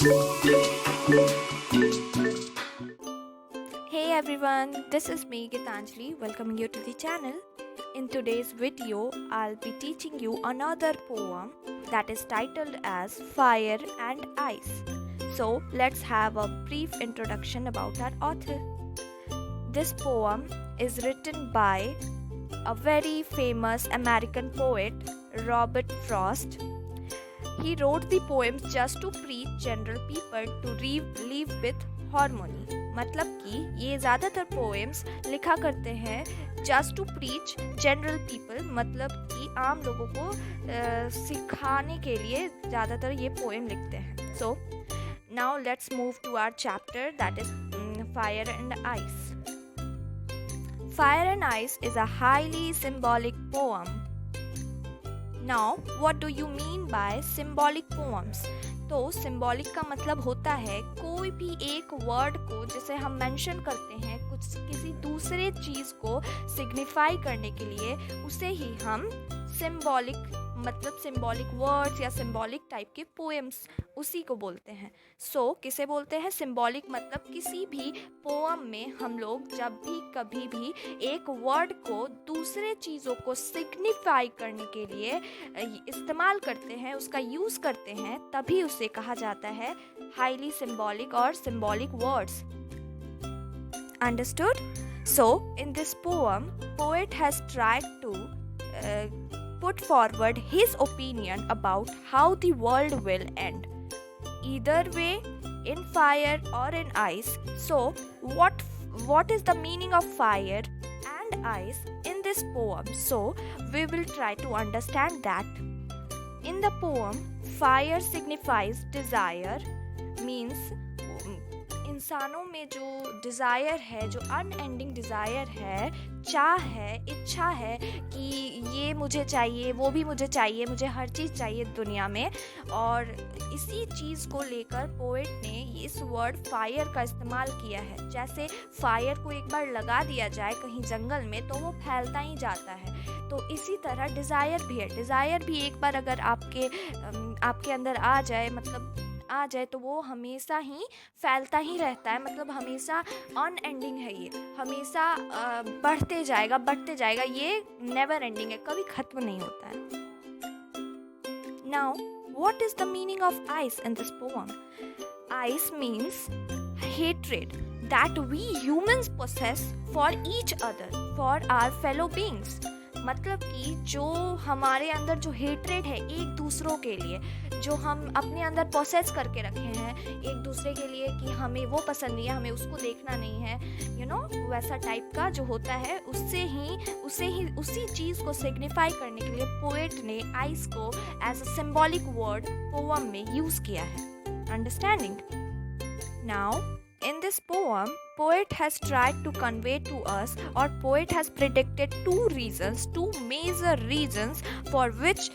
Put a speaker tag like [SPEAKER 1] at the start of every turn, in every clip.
[SPEAKER 1] Hey everyone, this is me Gitanjali welcoming you to the channel. In today's video, I'll be teaching you another poem that is titled as Fire and Ice. So, let's have a brief introduction about our author. This poem is written by a very famous American poet, Robert Frost. He wrote the poems just to preach general people to live with harmony. मतलब कि ये ज़्यादातर poems लिखा करते हैं just to preach general people, मतलब कि आम लोगों को सिखाने के लिए ज़्यादातर ये पोएम लिखते हैं. So now let's move to our chapter that is fire and ice. Fire and Ice is a highly symbolic poem. Now, what do you mean by symbolic poems? तो symbolic का मतलब होता है कोई भी एक वर्ड को जैसे हम मेंशन करते हैं कुछ किसी दूसरे चीज़ को सिग्निफाई करने के लिए, उसे ही हम symbolic मतलब सिंबॉलिक वर्ड्स या सिंबॉलिक टाइप के पोएम्स उसी को बोलते हैं. किसे बोलते हैं सिंबॉलिक, मतलब किसी भी पोएम में हम लोग जब भी कभी भी एक वर्ड को दूसरे चीज़ों को सिग्निफाई करने के लिए इस्तेमाल करते हैं, उसका यूज़ करते हैं, तभी उसे कहा जाता है हाईली सिंबॉलिक और symbolic words. Understood? So, in this poem, poet has tried to put forward his opinion about how the world will end, either way, in fire or in ice. So, what is the meaning of fire and ice in this poem? So, we will try to understand that. In the poem, fire signifies desire, means इंसानों में जो desire है, जो unending desire है, चाह है, इच्छा है कि ये मुझे चाहिए, वो भी मुझे चाहिए, मुझे हर चीज़ चाहिए दुनिया में. और इसी चीज़ को लेकर पोएट ने इस वर्ड फायर का इस्तेमाल किया है. जैसे फायर को एक बार लगा दिया जाए कहीं जंगल में तो वो फैलता ही जाता है, तो इसी तरह डिज़ायर भी है. डिज़ायर भी एक बार अगर आपके अंदर आ जाए, मतलब आ जाए, तो वो हमेशा ही फैलता ही रहता है, मतलब हमेशा अनएंडिंग है, ये हमेशा बढ़ते जाएगा, ये नेवर एंडिंग है, कभी ख़त्म नहीं होता है. Now what is the meaning of ice in this poem? Ice means hatred that we humans possess for each other, for our fellow beings. मतलब कि जो हमारे अंदर जो हेट्रेड है एक दूसरों के लिए, जो हम अपने अंदर प्रोसेस करके रखे हैं एक दूसरे के लिए कि हमें वो पसंद नहीं है, हमें उसको देखना नहीं है, वैसा टाइप का जो होता है, उसी चीज़ को सिग्निफाई करने के लिए पोएट ने आइस को as a symbolic word poem में यूज़ किया है. Understanding? Now in this poem, poet has tried to convey to us, or poet has predicted two major reasons for which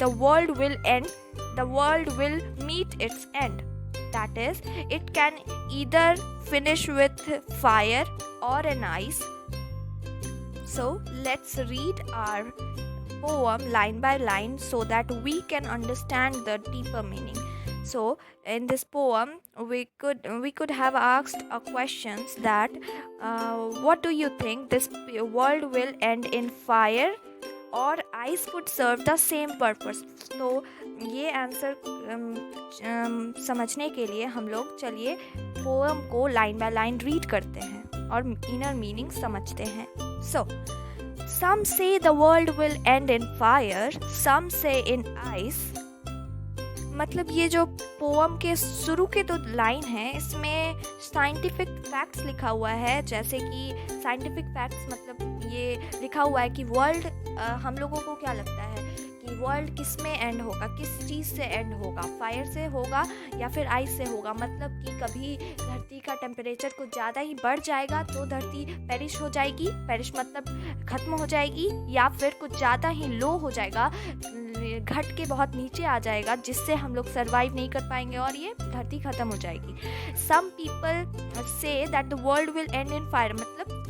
[SPEAKER 1] the world will end, the world will meet its end. That is, it can either finish with fire or an ice. So, let's read our poem line by line so that we can understand the deeper meaning. So in this poem we could have asked a questions that what do you think, this world will end in fire or ice could serve the same purpose? तो ये answer समझने के लिए हम लोग चलिए poem को line by line read करते हैं और इनर मीनिंग समझते हैं. So some say the world will end in fire, some say in ice. मतलब ये जो पोएम के शुरू के दो लाइन हैं इसमें साइंटिफिक फैक्ट्स लिखा हुआ है. जैसे कि साइंटिफिक फैक्ट्स मतलब ये लिखा हुआ है कि वर्ल्ड, हम लोगों को क्या लगता है कि वर्ल्ड किस में एंड होगा, किस चीज़ से एंड होगा, फायर से होगा या फिर आइस से होगा. मतलब कि कभी धरती का टेम्परेचर कुछ ज़्यादा ही बढ़ जाएगा तो धरती पेरिश हो जाएगी, पेरिश मतलब ख़त्म हो जाएगी, या फिर कुछ ज़्यादा ही लो हो जाएगा, घट के बहुत नीचे आ जाएगा, जिससे हम लोग सर्वाइव नहीं कर पाएंगे और ये धरती ख़त्म हो जाएगी. Some people say that the world will end in fire, मतलब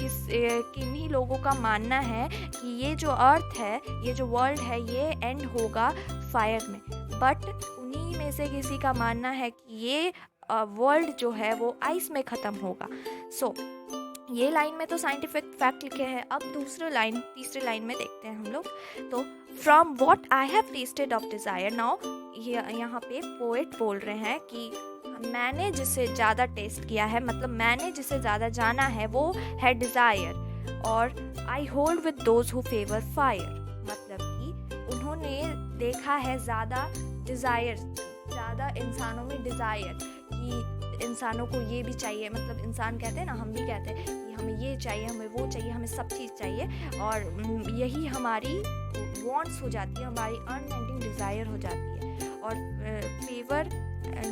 [SPEAKER 1] किन्हीं लोगों का मानना है कि ये जो अर्थ है, ये जो वर्ल्ड है, ये एंड होगा फायर में. बट उन्हीं में में से किसी का मानना है कि ये वर्ल्ड जो है वो आइस में ख़त्म होगा। सो ये लाइन में तो साइंटिफिक फैक्ट लिखे हैं। अब तीसरी लाइन में देखते हैं हम लोग। तो from what I have tested of desire, now यहाँ पे पोएट बोल रहे हैं कि मैंने जिसे ज़्यादा टेस्ट किया है, मतलब मैंने जिसे ज़्यादा जाना है वो है डिज़ायर, और I hold with those who favour fire, मतलब कि उन्होंने देखा है ज़्यादा डिज़ायर, ज़्यादा इंसानों में डिज़ायर कि इंसानों को ये भी चाहिए, मतलब इंसान कहते हैं ना, हम भी कहते हैं कि हमें ये चाहिए, हमें वो चाहिए, हमें सब चीज़ चाहिए, और यही हमारी वांट्स हो जाती है, हमारी अनएंडिंग डिज़ायर हो जाती है। और फेवर,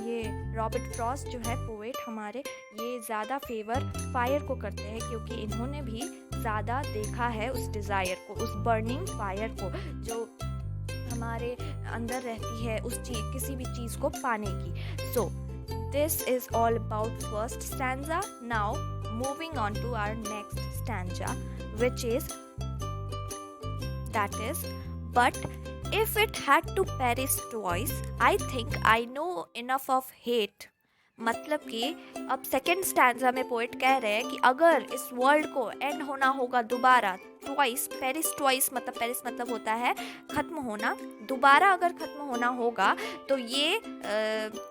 [SPEAKER 1] ये रॉबर्ट फ्रॉस्ट जो है पोएट हमारे, ये ज़्यादा फेवर फायर को करते हैं क्योंकि इन्होंने भी ज़्यादा देखा है उस डिज़ायर को, उस बर्निंग फायर को जो हमारे अंदर रहती है उस चीज़, किसी भी चीज़ को पाने की। सो this is all about first stanza. Now moving on to our next stanza, which is but if it had to perish twice, I think I know enough of hate. मतलब कि अब सेकेंड स्टैंजा में poet कह रहे हैं कि अगर इस वर्ल्ड को एंड होना होगा दोबारा, ट्वाइस, पेरिस मतलब होता है ख़त्म होना, दोबारा अगर ख़त्म होना होगा तो ये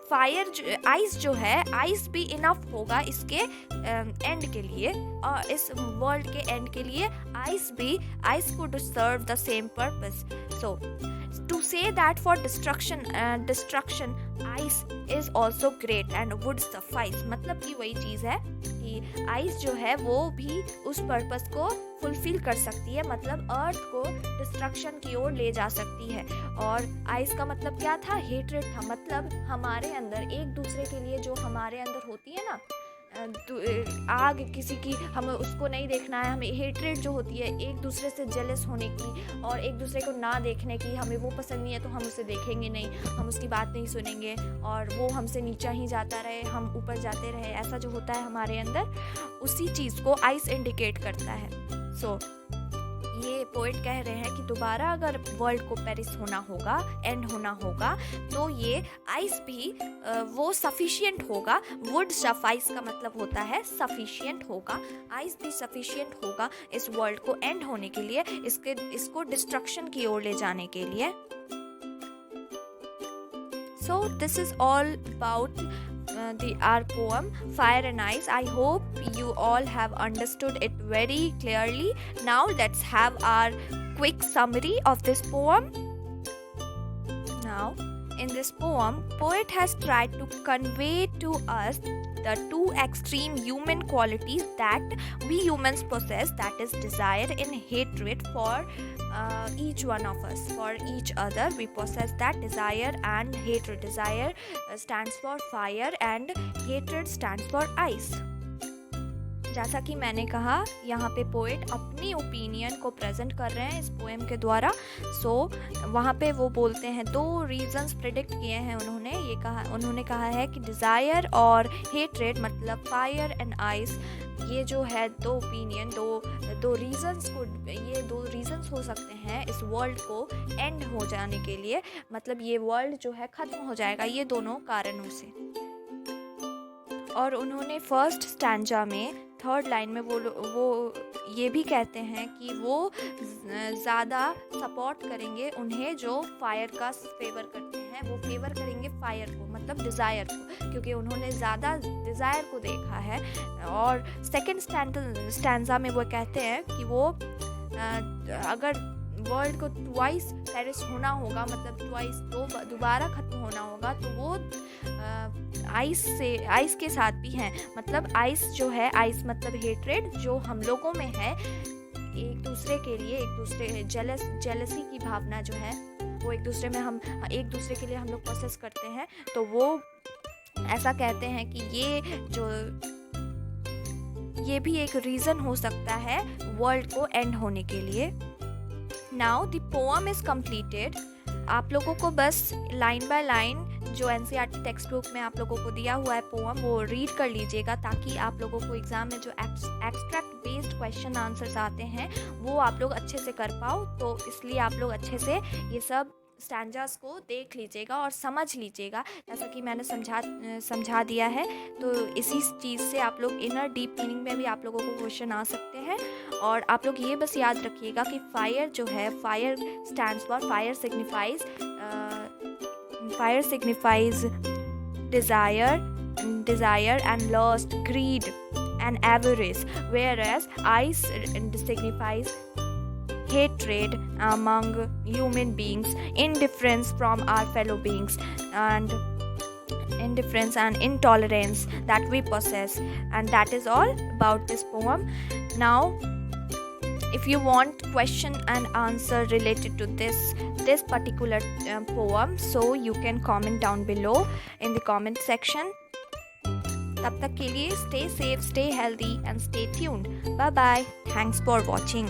[SPEAKER 1] फायर आइस जो है, आइस भी इनफ होगा इसके एंड के लिए, और इस वर्ल्ड के एंड के लिए ice could serve the same purpose. So to say that for destruction ice is also great and would suffice, मतलब कि वही चीज़ है कि आइस जो है वो भी उस पर्पस को फुलफिल कर सकती है, मतलब अर्थ को डिस्ट्रक्शन की ओर ले जा सकती है। और आइस का मतलब क्या था? हेट्रेड था, मतलब हमारे अंदर एक दूसरे के लिए जो हमारे अंदर होती है ना, आग किसी की, हमें उसको नहीं देखना है, हमें हेट्रेड जो होती है एक दूसरे से जेलस होने की और एक दूसरे को ना देखने की, हमें वो पसंद नहीं है तो हम उसे देखेंगे नहीं, हम उसकी बात नहीं सुनेंगे और वो हमसे नीचा ही जाता रहे, हम ऊपर जाते रहे, ऐसा जो होता है हमारे अंदर, उसी चीज़ को आइस इंडिकेट करता है। सो ये पोएट कह रहे हैं कि दोबारा अगर वर्ल्ड को पेरिस होना होगा, एंड होना होगा, तो ये आइस भी वो सफिशिएंट होगा। वुड सफाइस का मतलब होता है सफिशिएंट होगा, आइस भी सफिशिएंट होगा इस वर्ल्ड को एंड होने के लिए, इसको डिस्ट्रक्शन की ओर ले जाने के लिए। So this is all about our poem Fire and Ice. I hope you all have understood it very clearly. Now let's have our quick summary of this poem. Now in this poem, poet has tried to convey to us the two extreme human qualities that we humans possess, that is desire and hatred for each one of us, for each other. We possess that desire and hatred. Desire stands for fire and hatred stands for ice. जैसा कि मैंने कहा, यहाँ पे poet अपनी opinion को present कर रहे हैं इस पोएम के द्वारा। वहाँ पे वो बोलते हैं, दो रीजंस प्रेडिक्ट किए हैं उन्होंने कहा है कि डिज़ायर और हेट्रेड, मतलब फायर एंड आइस, ये जो है दो ओपिनियन, दो रीजंस हो सकते हैं इस वर्ल्ड को एंड हो जाने के लिए, मतलब ये वर्ल्ड जो है ख़त्म हो जाएगा ये दोनों कारणों से। और उन्होंने फर्स्ट स्टैंजा में थर्ड लाइन में वो ये भी कहते हैं कि वो ज़्यादा सपोर्ट करेंगे उन्हें जो फायर का फेवर करते हैं, वो फेवर करेंगे फायर को, मतलब डिज़ायर को, क्योंकि उन्होंने ज़्यादा डिज़ायर को देखा है। और सेकंड स्टैंजा में वो कहते हैं कि वो अगर वर्ल्ड को ट्वाइस पेरिस होना होगा, मतलब ट्वाइस दोबारा ख़त्म होना होगा, तो वो आइस के साथ भी हैं, मतलब आइस जो है, आइस मतलब हेट्रेड जो हम लोगों में है, एक दूसरे के लिए, एक दूसरे जेलसी की भावना जो है वो एक दूसरे में, हम एक दूसरे के लिए हम लोग प्रोसेस करते हैं, तो वो ऐसा कहते हैं कि ये भी एक रीज़न हो सकता है वर्ल्ड को एंड होने के लिए। Now the poem is completed. आप लोगों को बस लाइन बाय लाइन जो एनसीईआरटी टेक्स्ट बुक में आप लोगों को दिया हुआ है पोएम, वो रीड कर लीजिएगा, ताकि आप लोगों को एग्ज़ाम में जो एक्सट्रैक्ट बेस्ड क्वेश्चन आंसर्स आते हैं वो आप लोग अच्छे से कर पाओ। तो इसलिए आप लोग अच्छे से ये सब स्टैंजास को देख लीजिएगा और समझ लीजिएगा, जैसा कि मैंने समझा दिया है। तो इसी चीज़ से आप लोग इनर डीप मीनिंग में भी आप लोगों को क्वेश्चन आ सकते हैं। और आप लोग ये बस याद रखिएगा कि फायर जो है, fire stands for, fire signifies desire and lust, greed and avarice, whereas ice signifies hatred among human beings, indifference from our fellow beings, and indifference and intolerance that we possess. And that is all about this poem. Now, if you want question and answer related to this particular poem, so you can comment down below in the comment section. तब तक के लिए stay safe, stay healthy and stay tuned. Bye bye. Thanks for watching.